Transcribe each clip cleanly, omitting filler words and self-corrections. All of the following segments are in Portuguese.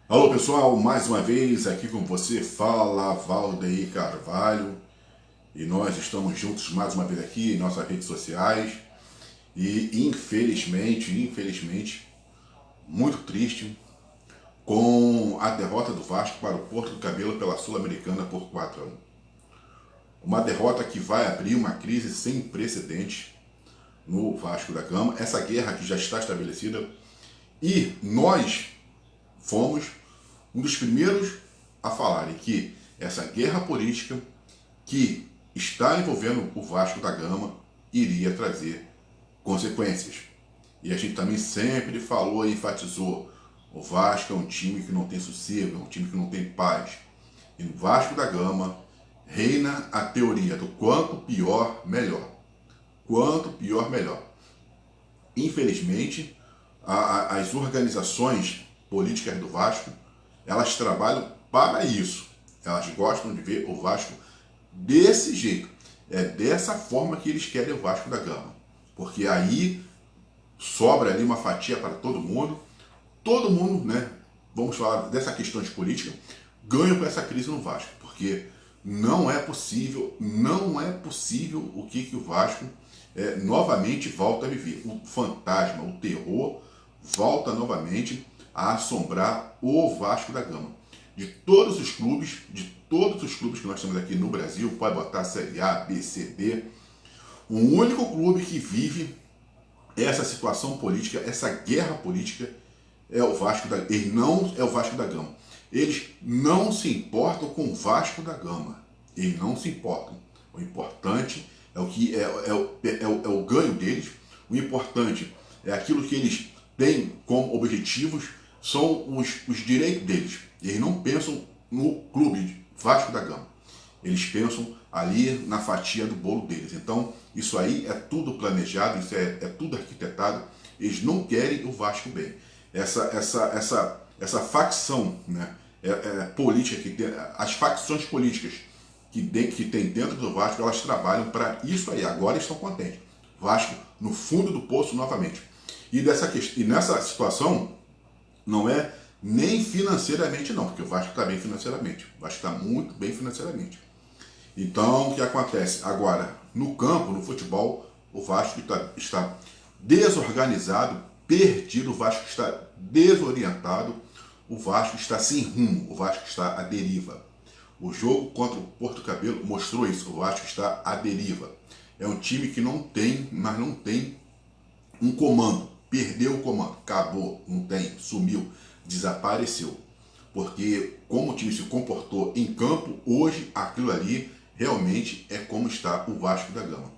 Alô pessoal, mais uma vez aqui com você, fala Valdeir Carvalho, e nós estamos juntos mais uma vez aqui em nossas redes sociais. E infelizmente, muito triste com a derrota do Vasco para o Porto do Cabelo pela Sul-Americana por 4-1. Uma derrota que vai abrir uma crise sem precedentes no Vasco da Gama, essa guerra que já está estabelecida, e nós fomos um dos primeiros a falarem que essa guerra política que está envolvendo o Vasco da Gama iria trazer consequências. E a gente também sempre falou e enfatizou: o Vasco é um time que não tem sossego, é um time que não tem paz. E no Vasco da Gama reina a teoria do quanto pior, melhor. Quanto pior, melhor. Infelizmente, as organizações políticas do Vasco, elas trabalham para isso. Elas gostam de ver o Vasco desse jeito. É dessa forma que eles querem o Vasco da Gama. Porque aí sobra ali uma fatia para todo mundo. Todo mundo, né? Vamos falar dessa questão de política, ganha com essa crise no Vasco. Porque não é possível o que o Vasco novamente volta a viver. O fantasma, o terror, volta novamente a assombrar o Vasco da Gama. De todos os clubes que nós temos aqui no Brasil, pode botar Série A, B, C, D, o único clube que vive essa situação política, essa guerra política, é o Vasco da Gama. Ele não é o Vasco da Gama. Eles não se importam com o Vasco da Gama. Eles não se importam. O importante é o que é o ganho deles. O importante é aquilo que eles têm como objetivos, são os direitos deles. Eles não pensam no clube Vasco da Gama. Eles pensam ali na fatia do bolo deles. Então, isso aí é tudo planejado, isso é tudo arquitetado. Eles não querem o Vasco bem. Essa facção, né, política, as facções políticas que tem dentro do Vasco, elas trabalham para isso aí. Agora estão contentes. Vasco no fundo do poço novamente. E nessa situação, não é nem financeiramente não, porque o Vasco está bem financeiramente. O Vasco está muito bem financeiramente. Então, o que acontece? Agora, no campo, no futebol, o Vasco está desorganizado, perdido, o Vasco está desorientado, o Vasco está sem rumo, o Vasco está à deriva. O jogo contra o Porto Cabelo mostrou isso, o Vasco está à deriva. É um time que mas não tem um comando. Perdeu o comando, acabou, não tem, sumiu, desapareceu. Porque como o time se comportou em campo, hoje aquilo ali realmente é como está o Vasco da Gama.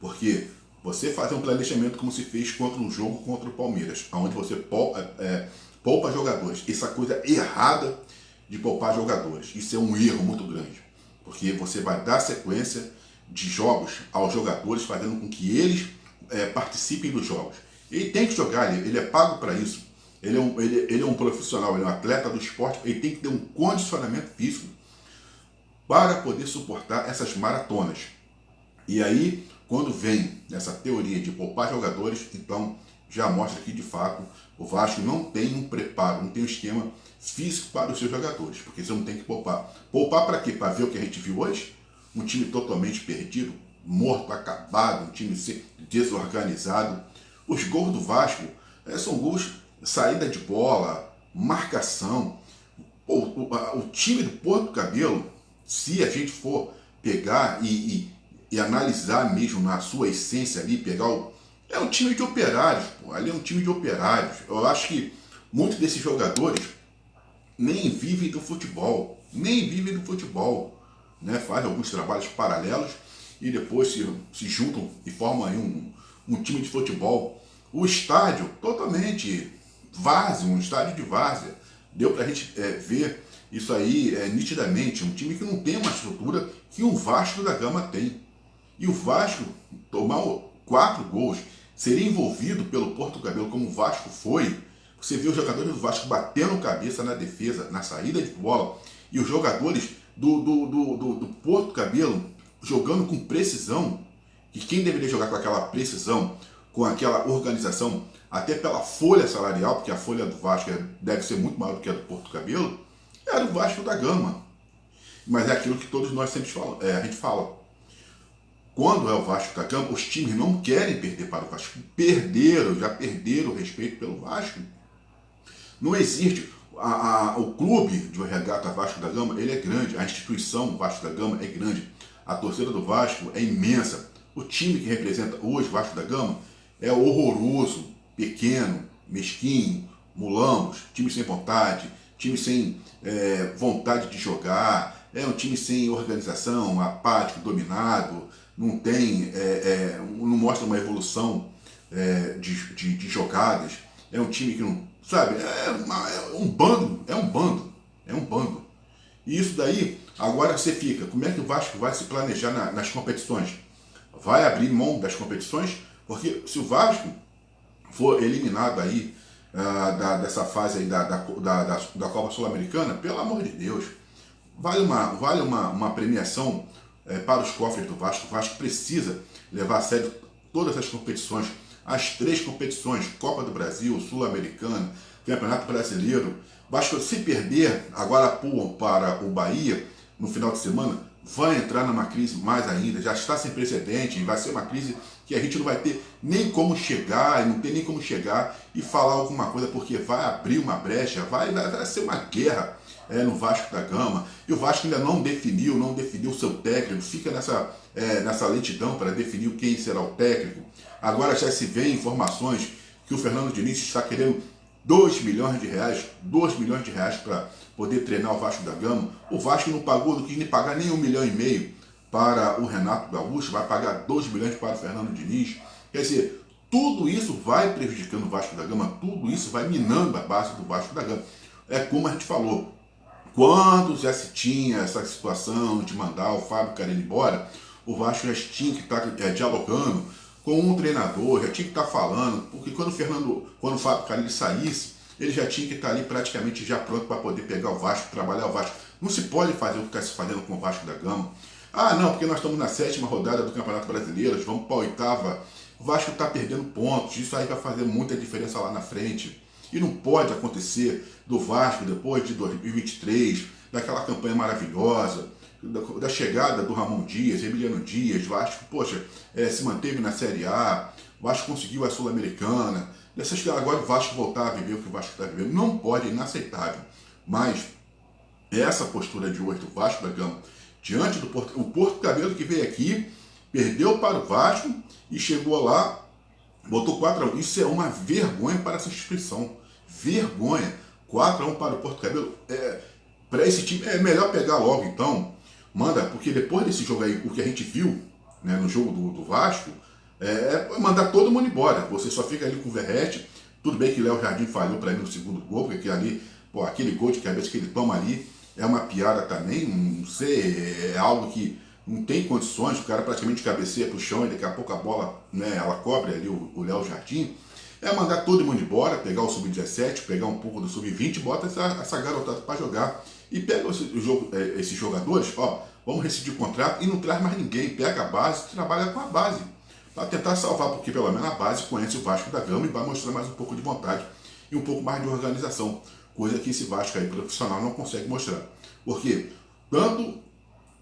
Porque você faz um planejamento como se fez contra um jogo contra o Palmeiras, onde você poupa jogadores. Essa coisa errada de poupar jogadores. Isso é um erro muito grande. Porque você vai dar sequência de jogos aos jogadores, fazendo com que eles participem dos jogos. Ele tem que jogar, ele é pago para isso. Ele é um profissional, ele é um atleta do esporte, ele tem que ter um condicionamento físico para poder suportar essas maratonas. E aí, quando vem essa teoria de poupar jogadores, então já mostra que de fato o Vasco não tem um preparo, não tem um esquema físico para os seus jogadores, porque você não tem que poupar. Poupar para quê? Para ver o que a gente viu hoje? Um time totalmente perdido, morto, acabado, um time desorganizado. Os gols do Vasco são gols saída de bola, marcação. O time do Porto Cabelo, se a gente for pegar e analisar mesmo na sua essência ali, é um time de operários, pô. Ali é um time de operários. Eu acho que muitos desses jogadores nem vivem do futebol. Nem vivem do futebol. Né? Fazem alguns trabalhos paralelos e depois se juntam e formam aí um time de futebol. O estádio totalmente várzea, um estádio de várzea. Deu pra gente ver isso aí nitidamente. Um time que não tem uma estrutura que o Vasco da Gama tem. E o Vasco tomar 4 gols, ser envolvido pelo Porto Cabelo como o Vasco foi. Você vê os jogadores do Vasco batendo cabeça na defesa, na saída de bola, e os jogadores do Porto Cabelo jogando com precisão. E quem deveria jogar com aquela precisão, com aquela organização, até pela folha salarial, porque a folha do Vasco deve ser muito maior do que a do Porto Cabelo, era o Vasco da Gama. Mas é aquilo que todos nós sempre falam, a gente fala. Quando é o Vasco da Gama, os times não querem perder para o Vasco. Já perderam o respeito pelo Vasco. Não existe. O clube de regata Vasco da Gama, ele é grande. A instituição Vasco da Gama é grande. A torcida do Vasco é imensa. O time que representa hoje Vasco da Gama é horroroso, pequeno, mesquinho, mulambos, time sem vontade, time sem vontade de jogar, é um time sem organização, apático, dominado, não tem, não mostra uma evolução de jogadas, é um time que não, sabe, é um bando. E isso daí, agora você fica, como é que o Vasco vai se planejar nas competições? Vai abrir mão das competições? Porque se o Vasco for eliminado aí dessa fase aí da Copa Sul-Americana, pelo amor de Deus, vale uma premiação para os cofres do Vasco. O Vasco precisa levar a sério todas as competições, as 3 competições, Copa do Brasil, Sul-Americana, Campeonato Brasileiro. O Vasco, se perder agora para o Bahia no final de semana, vai entrar numa crise mais ainda, já está sem precedente, vai ser uma crise que a gente não vai ter nem como chegar, não tem nem como chegar e falar alguma coisa, porque vai abrir uma brecha, vai ser uma guerra no Vasco da Gama, e o Vasco ainda não definiu o seu técnico, fica nessa lentidão para definir quem será o técnico. Agora já se vê informações que o Fernando Diniz está querendo 2 milhões de reais para poder treinar o Vasco da Gama. O Vasco não quis nem pagar nem 1,5 milhão para o Renato Gaúcho, vai pagar 2 milhões para o Fernando Diniz. Quer dizer, tudo isso vai prejudicando o Vasco da Gama, tudo isso vai minando a base do Vasco da Gama. É como a gente falou, quando já se tinha essa situação de mandar o Fábio Carille embora, o Vasco já tinha que estar dialogando com um treinador, já tinha que estar falando, porque quando o Fábio Carille saísse, ele já tinha que estar ali praticamente já pronto para poder pegar o Vasco, trabalhar o Vasco. Não se pode fazer o que está se fazendo com o Vasco da Gama. Ah, não, porque nós estamos na 7ª rodada do Campeonato Brasileiro, vamos para a 8ª. O Vasco está perdendo pontos, isso aí vai fazer muita diferença lá na frente. E não pode acontecer do Vasco, depois de 2023, daquela campanha maravilhosa, da chegada do Ramon Dias, Emiliano Dias, Vasco, poxa, se manteve na Série A, o Vasco conseguiu a Sul-Americana, agora o Vasco voltar a viver o que o Vasco está vivendo. Não pode, é inaceitável. Mas essa postura de hoje do Vasco da Gama, diante do Porto Cabelo, que veio aqui, perdeu para o Vasco e chegou lá, botou 4-1. Isso é uma vergonha para essa instituição. Vergonha. 4-1 para o Porto Cabelo. Para esse time, é melhor pegar logo então. Manda, porque depois desse jogo aí, o que a gente viu, né, no jogo do Vasco, mandar todo mundo embora. Você só fica ali com o Verratti. Tudo bem que Léo Jardim falhou para mim no segundo gol, porque ali, aquele gol de cabeça que ele toma ali é uma piada também. Não sei, é algo que não tem condições. O cara praticamente cabeceia para o chão e daqui a pouco a bola, né, ela cobre ali o Léo Jardim. É mandar todo mundo embora, pegar o Sub-17, pegar um pouco do Sub-20 e bota essa garotada para jogar. E pega esses jogadores, vamos rescindir o contrato e não traz mais ninguém. Pega a base, trabalha com a base. Para tentar salvar, porque pelo menos a base conhece o Vasco da Gama e vai mostrar mais um pouco de vontade e um pouco mais de organização. Coisa que esse Vasco aí profissional não consegue mostrar. Porque tanto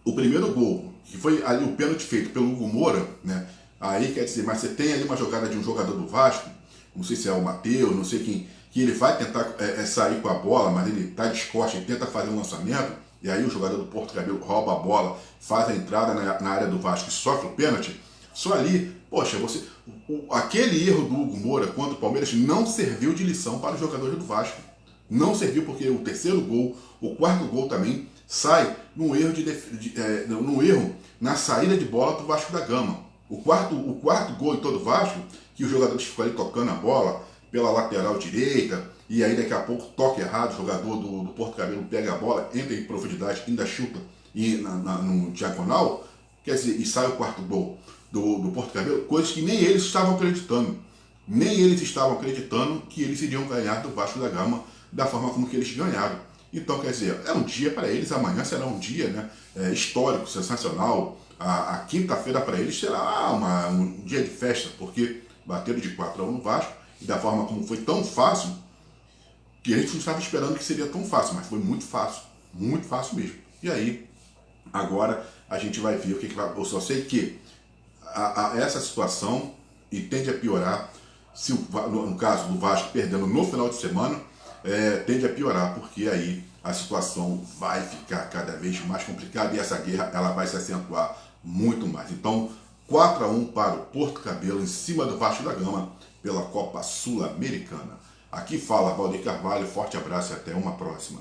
o primeiro gol, que foi ali o pênalti feito pelo Hugo Moura, né? Aí quer dizer, mas você tem ali uma jogada de um jogador do Vasco, não sei se é o Matheus, não sei quem, que ele vai tentar sair com a bola, mas ele está descosta e tenta fazer um lançamento, e aí o jogador do Porto Cabelo rouba a bola, faz a entrada na área do Vasco e sofre o pênalti. Só ali, poxa, aquele erro do Hugo Moura contra o Palmeiras não serviu de lição para os jogadores do Vasco. Não serviu porque o terceiro gol, o quarto gol também, sai num erro na saída de bola do Vasco da Gama. O quarto gol em todo o Vasco, que os jogadores ficam ali tocando a bola pela lateral direita, e aí daqui a pouco toque errado, o jogador do Porto Cabelo pega a bola, entra em profundidade, ainda chuta no diagonal, quer dizer, e sai o quarto gol do Porto Cabelo, coisas que nem eles estavam acreditando. Nem eles estavam acreditando que eles iriam ganhar do Vasco da Gama da forma como que eles ganharam. Então, quer dizer, é um dia para eles, amanhã será um dia, né, histórico, sensacional. A quinta-feira para eles será um dia de festa, porque bateram de 4-1 no Vasco, e da forma como foi tão fácil, que a gente não estava esperando que seria tão fácil, mas foi muito fácil mesmo. E aí, agora a gente vai ver o que vai. Eu só sei que essa situação e tende a piorar, se no caso do Vasco perdendo no final de semana, tende a piorar, porque aí a situação vai ficar cada vez mais complicada e essa guerra ela vai se acentuar muito mais. Então, 4-1 para o Porto Cabelo em cima do Vasco da Gama pela Copa Sul-Americana. Aqui fala Valdir Carvalho, forte abraço e até uma próxima.